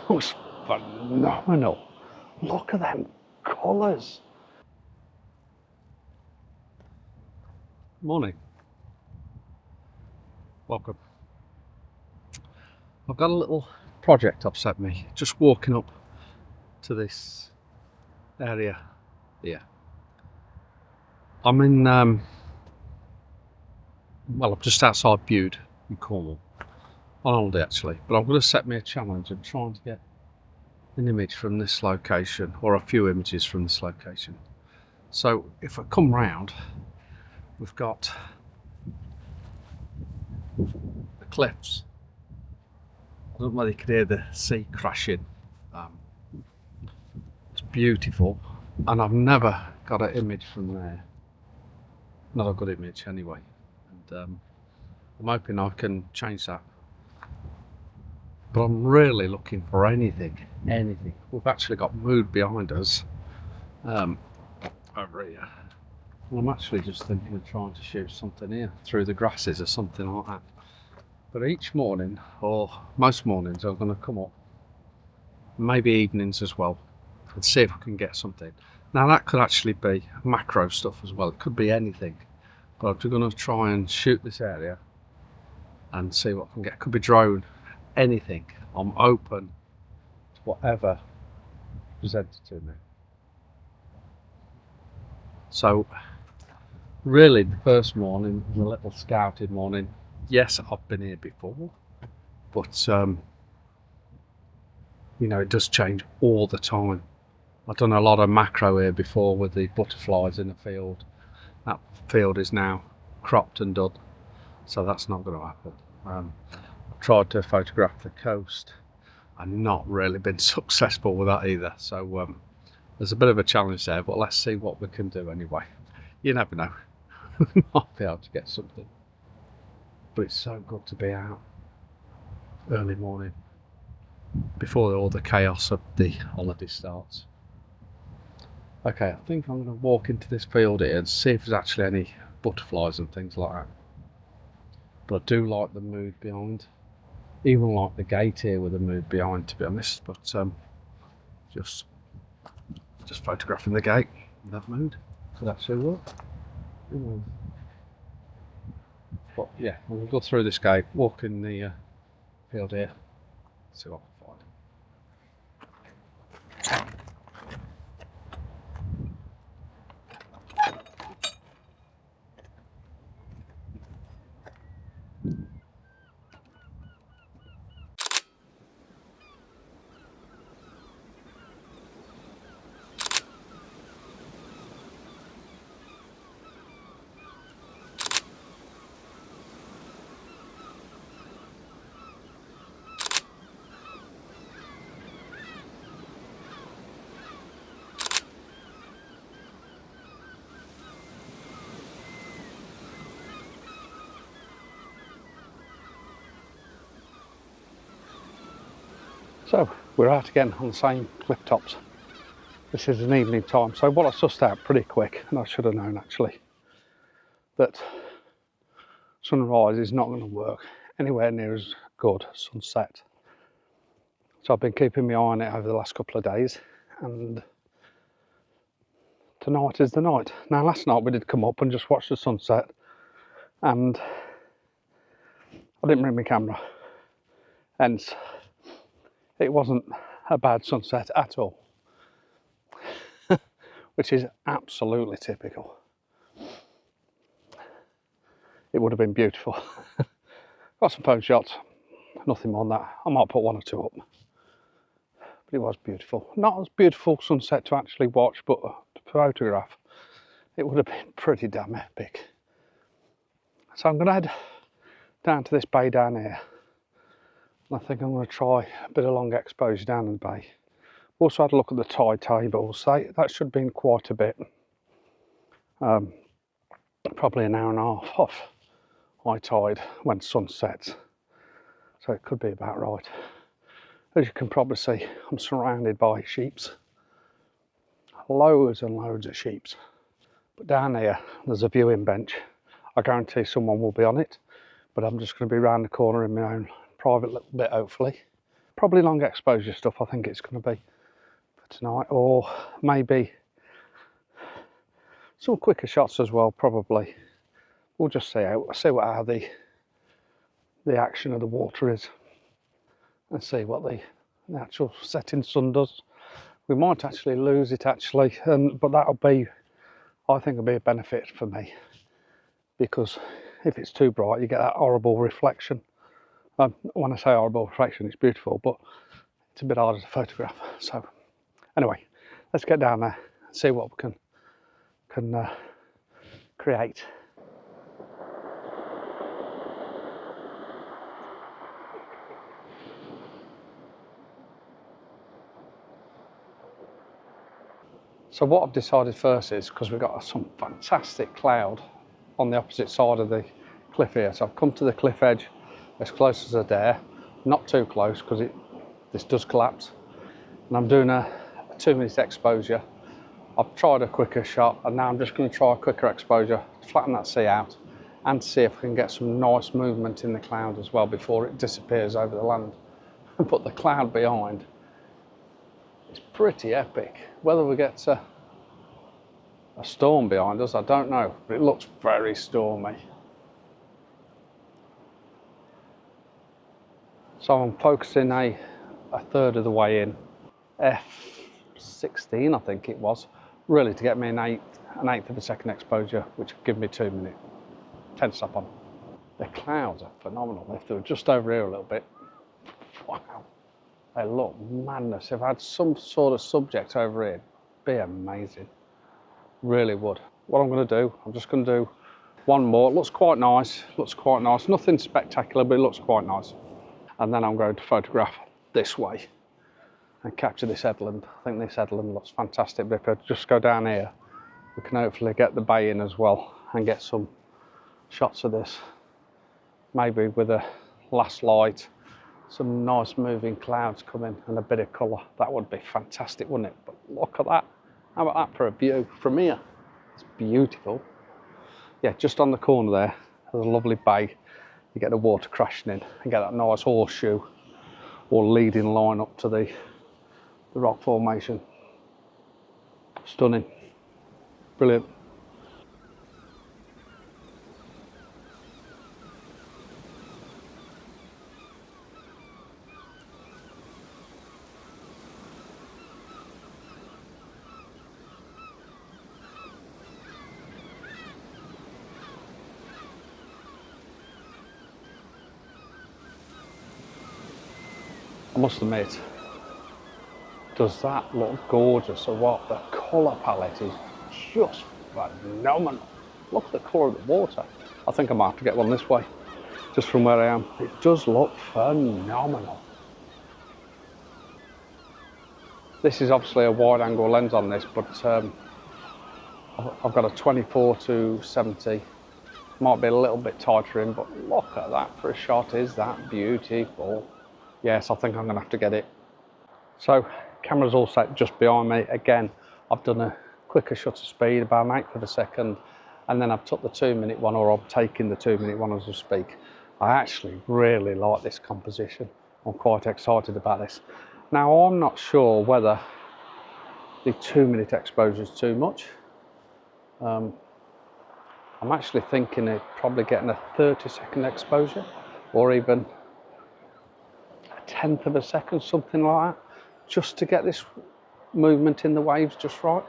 looks phenomenal. Look at them colours. Morning. Welcome. I've got a little project upset me. Just walking up to this area here. I'm in, well, I'm just outside Bude in Cornwall. On holiday actually, but I'm going to set me a challenge and trying to get an image from this location, or a few images from this location. So if I come round, we've got the cliffs. I don't know whether you can hear the sea crashing. It's beautiful, and I've never got an image from there. Not a good image anyway, and I'm hoping I can change that. But I'm really looking for anything. We've actually got mood behind us over here. And I'm actually just thinking of trying to shoot something here through the grasses or something like that. But each morning, or most mornings, I'm going to come up, maybe evenings as well, and see if I can get something. Now that could actually be macro stuff as well. It could be anything. But I'm going to try and shoot this area and see what I can get. Could be drone. Anything. I'm open to whatever presented to me. So really the first morning was a little scouting morning. Yes, I've been here before, but you know, it does change all the time. I've done a lot of macro here before with the butterflies in the field. That field is now cropped and done, so that's not going to happen. I've tried to photograph the coast. I've not really been successful with that either, so there's a bit of a challenge there, but let's see what we can do anyway. You never know. We might be able to get something, but it's so good to be out early morning before all the chaos of the holiday starts. Okay, I think I'm going to walk into this field here and see if there's actually any butterflies and things like that. But I do like the mood behind. Even like the gate here with the mood behind, to be honest. But just photographing the gate in that mood could actually work. But yeah, we'll go through this gate, walk in the field here, see what I can find. So we're out again on the same cliff tops. This is an evening time, so what I sussed out pretty quick, and I should have known actually, that sunrise is not going to work anywhere near as good as sunset. So I've been keeping my eye on it over the last couple of days, and tonight is the night. Now last night we did come up and just watch the sunset, and I didn't bring my camera, hence it wasn't a bad sunset at all, which is absolutely typical. It would have been beautiful. Got some phone shots, nothing more than that. I might put one or two up, but it was beautiful. Not as beautiful sunset to actually watch, but to photograph, it would have been pretty damn epic. So I'm going to head down to this bay down here. I think I'm going to try a bit of long exposure down in the bay. Also had a look at the tide tables. That should have been quite a bit. Probably an hour and a half off high tide when sun sets. So it could be about right. As you can probably see, I'm surrounded by sheeps. Loads and loads of sheeps. But down here, there's a viewing bench. I guarantee someone will be on it. But I'm just going to be round the corner in my own private little bit, hopefully. probably long exposure stuff I think it's going to be for tonight, or maybe some quicker shots as well, probably. We'll just see how the action of the water is, and see what the actual setting sun does. We might actually lose it but that'll be, I think, it'll be a benefit for me, because if it's too bright you get that horrible reflection. When I say horrible reflection, it's beautiful, but it's a bit harder to photograph. So anyway, let's get down there and see what we can create. So what I've decided first is, because we've got some fantastic cloud on the opposite side of the cliff here, so I've come to the cliff edge as close as I dare, not too close because this does collapse, and I'm doing a 2-minute exposure. I've tried a quicker shot, and now I'm just going to try a quicker exposure to flatten that sea out and see if I can get some nice movement in the cloud as well before it disappears over the land. But the cloud behind, it's pretty epic. Whether we get a storm behind us, I don't know, but it looks very stormy. So I'm focusing a third of the way in, f16 I think it was, really to get me an eighth of a second exposure, which would give me 2 minutes. 10 stop on. The clouds are phenomenal. If they were just over here a little bit, wow, they look madness. If I had some sort of subject over here, it'd be amazing. Really would. What I'm going to do, I'm just going to do one more. It looks quite nice. Nothing spectacular, but it looks quite nice. And then I'm going to photograph this way and capture this headland. I think this headland looks fantastic. But if I just go down here, we can hopefully get the bay in as well and get some shots of this, maybe with a last light, some nice moving clouds coming and a bit of colour. That would be fantastic, wouldn't it? But look at that. How about that for a view from here? It's beautiful. Yeah, just on the corner there, there's a lovely bay. You get the water crashing in and get that nice horseshoe or leading line up to the rock formation. Stunning. Brilliant. I must admit, does that look gorgeous or what? The colour palette is just phenomenal. Look at the colour of the water. I think I might have to get one this way, just from where I am. It does look phenomenal. This is obviously a wide angle lens on this, but I've got a 24 to 70. Might be a little bit tighter in, but look at that for a shot. Is that beautiful? Yes, I think I'm going to have to get it. So, camera's all set just behind me. Again, I've done a quicker shutter speed, about an eighth of a second, and then I've took the 2 minute one, or I'm taking the 2 minute one as I speak. I actually really like this composition. I'm quite excited about this. Now, I'm not sure whether the 2 minute exposure is too much. I'm actually thinking of probably getting a 30-second exposure, or even a tenth of a second, something like that, just to get this movement in the waves just right.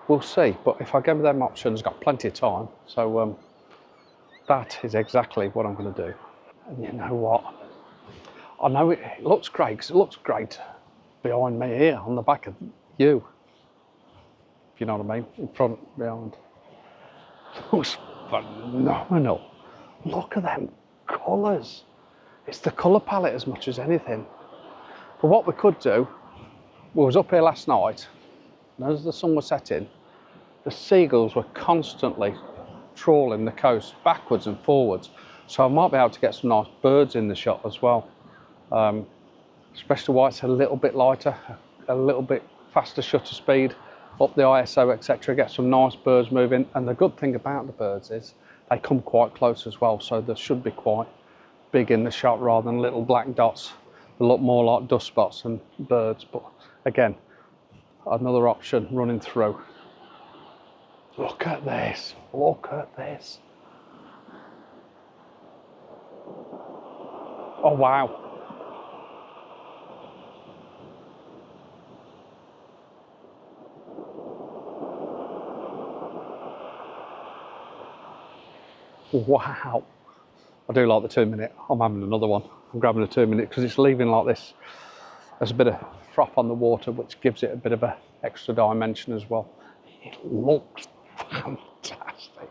We'll see, but if I give them options, I've got plenty of time, so that is exactly what I'm going to do. And you know what? I know it looks great, because it looks great behind me here, on the back of you, if you know what I mean, in front, behind. It looks phenomenal. Look at them colours. It's the colour palette as much as anything. But what we could do, we was up here last night, and as the sun was setting, the seagulls were constantly trawling the coast backwards and forwards. So I might be able to get some nice birds in the shot as well. Especially while it's a little bit lighter, a little bit faster shutter speed, up the ISO, etc. Get some nice birds moving. And the good thing about the birds is they come quite close as well, so they should be quite big in the shot rather than little black dots They look more like dust spots than birds, but again, another option running through. Look at this, look at this. Oh wow. Wow. I do like the 2 minute. I'm having another one. I'm grabbing a 2 minute because it's leaving like this. There's a bit of froth on the water, which gives it a bit of an extra dimension as well. It looks fantastic.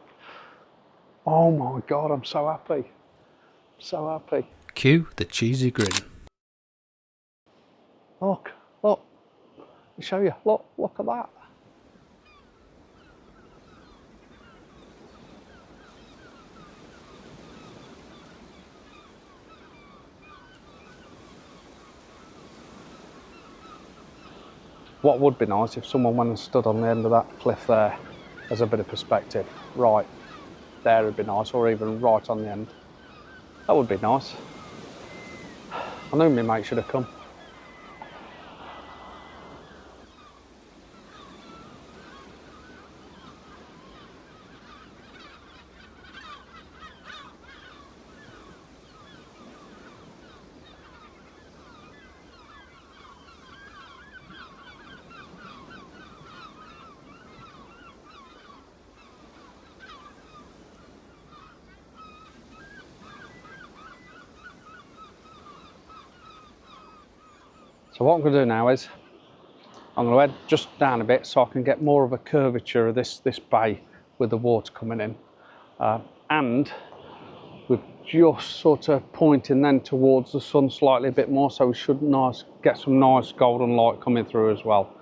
Oh my God, I'm so happy. So happy. Cue the cheesy grin. Look, look. I'll show you. Look at that. What would be nice if someone went and stood on the end of that cliff there as a bit of perspective. Right there would be nice, or even right on the end. That would be nice. I knew my mate should have come. So what I'm going to do now is I'm going to head just down a bit so I can get more of a curvature of this bay with the water coming in, and we're just sort of pointing then towards the sun slightly a bit more, so we should get some nice golden light coming through as well.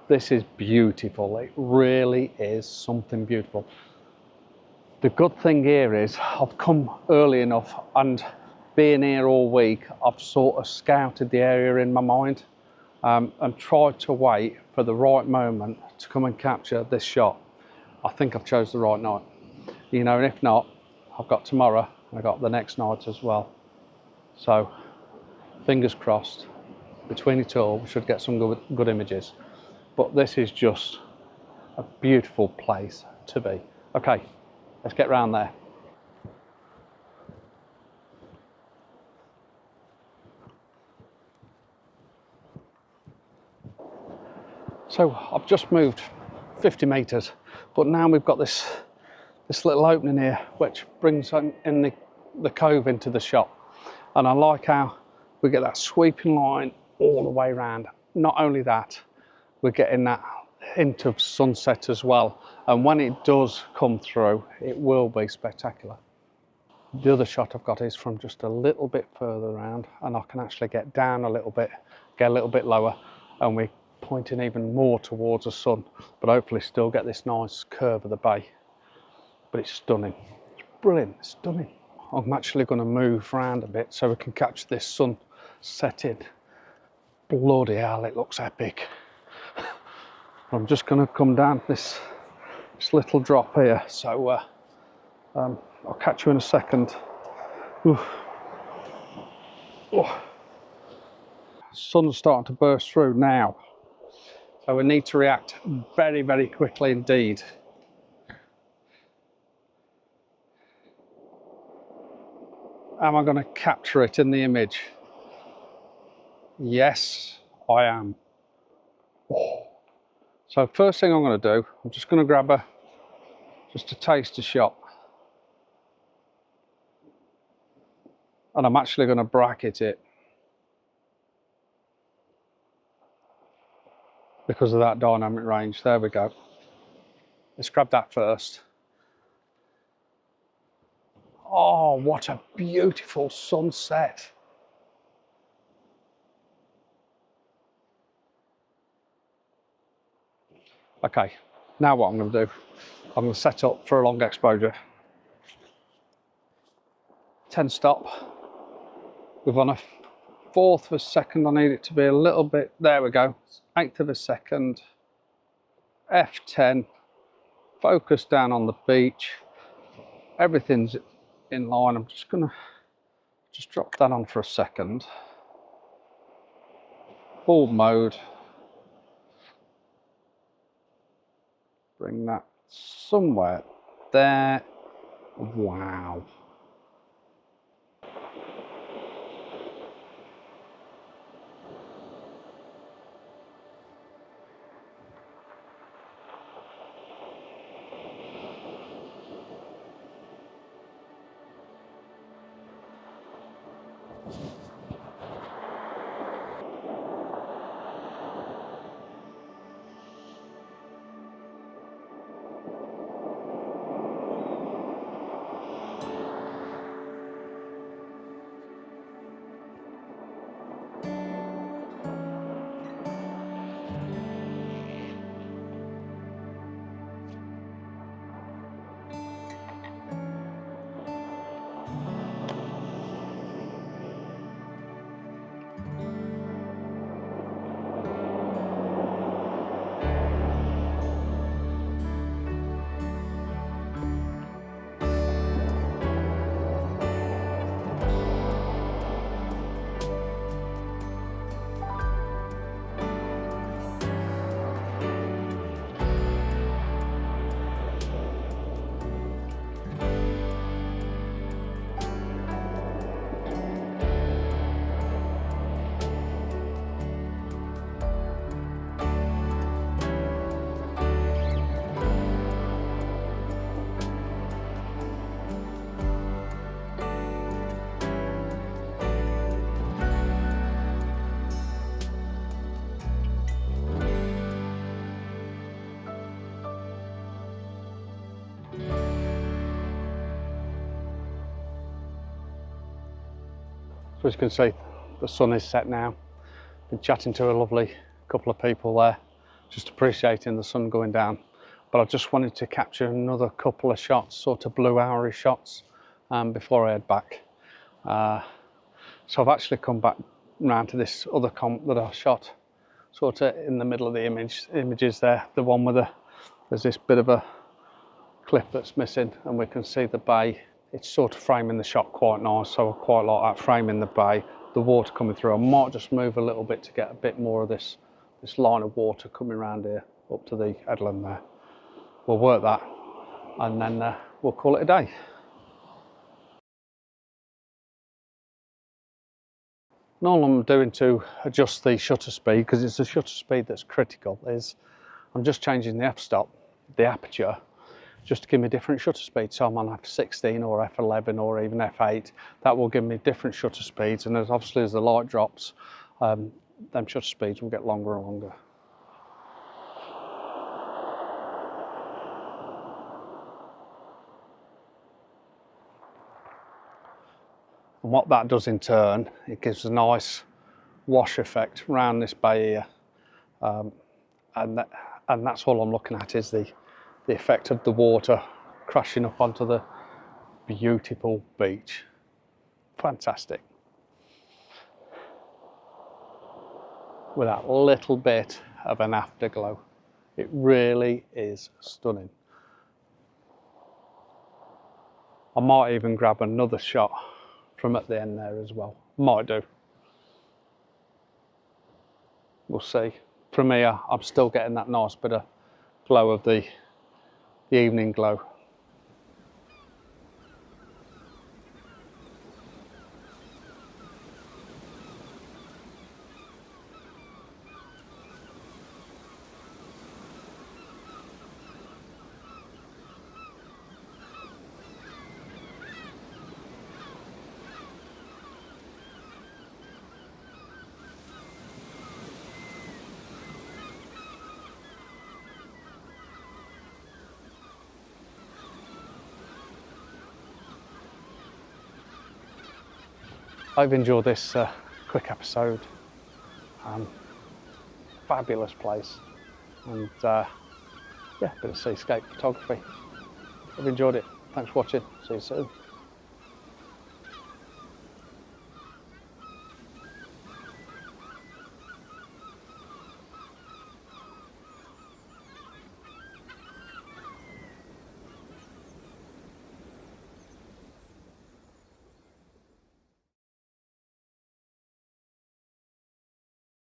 This is beautiful. It really is something beautiful. The good thing here is I've come early enough, and being here all week, I've sort of scouted the area in my mind, and tried to wait for the right moment to come and capture this shot. I think I've chose the right night, you know, and if not, I've got tomorrow and I've got the next night as well. So fingers crossed, between it all we should get some good images. But this is just a beautiful place to be. Okay, let's get round there. So I've just moved 50 metres, but now we've got this little opening here which brings in the cove into the shot, and I like how we get that sweeping line all the way around. Not only that, we're getting that hint of sunset as well, and when it does come through it will be spectacular. The other shot I've got is from just a little bit further around, and I can actually get down a little bit, get a little bit lower, and we're pointing even more towards the sun, but hopefully still get this nice curve of the bay. But it's stunning. It's brilliant, it's stunning. I'm actually going to move around a bit so we can catch this sun setting. Bloody hell, it looks epic. I'm just going to come down this little drop here, so I'll catch you in a second. Oof. Oh. Sun's starting to burst through now, so we need to react very, very quickly indeed. Am I going to capture it in the image? Yes, I am. Oh. So first thing I'm going to do, I'm just going to grab just a taster shot, and I'm actually going to bracket it because of that dynamic range. There we go. Let's grab that first. Oh, what a beautiful sunset. Okay, now what I'm going to do, I'm going to set up for a long exposure. 10 stop. We've on a 1/4 of a second. I need it to be a little bit, there we go, 1/8 of a second. F10, focus down on the beach. Everything's in line. I'm just going to drop that on for a second. full mode. Bring that somewhere there. Wow. So as you can see, the sun is set now. Been chatting to a lovely couple of people there, just appreciating the sun going down. But I just wanted to capture another couple of shots, sort of blue houry shots, before I head back. So I've actually come back round to this other comp that I shot, sort of in the middle of the images there. The one with there's this bit of a cliff that's missing, and we can see the bay. It's sort of framing the shot quite nice, so I quite like that, framing the bay, the water coming through. I might just move a little bit to get a bit more of this line of water coming around here up to the headland there. We'll work that, and then we'll call it a day. And all I'm doing to adjust the shutter speed, because it's the shutter speed that's critical, is I'm just changing the f-stop, the aperture, just to give me different shutter speed. So I'm on f16 or f11 or even f8. That will give me different shutter speeds, and obviously as the light drops, them shutter speeds will get longer and longer. And what that does in turn, it gives a nice wash effect around this bay here, and that's all I'm looking at, is the effect of the water crashing up onto the beautiful beach. Fantastic. With that little bit of an afterglow. It really is stunning. I might even grab another shot from at the end there as well. Might do. We'll see. From here, I'm still getting that nice bit of glow of the evening glow. I've enjoyed this quick episode. Fabulous place, and yeah, a bit of seascape photography. I've enjoyed it. Thanks for watching. See you soon.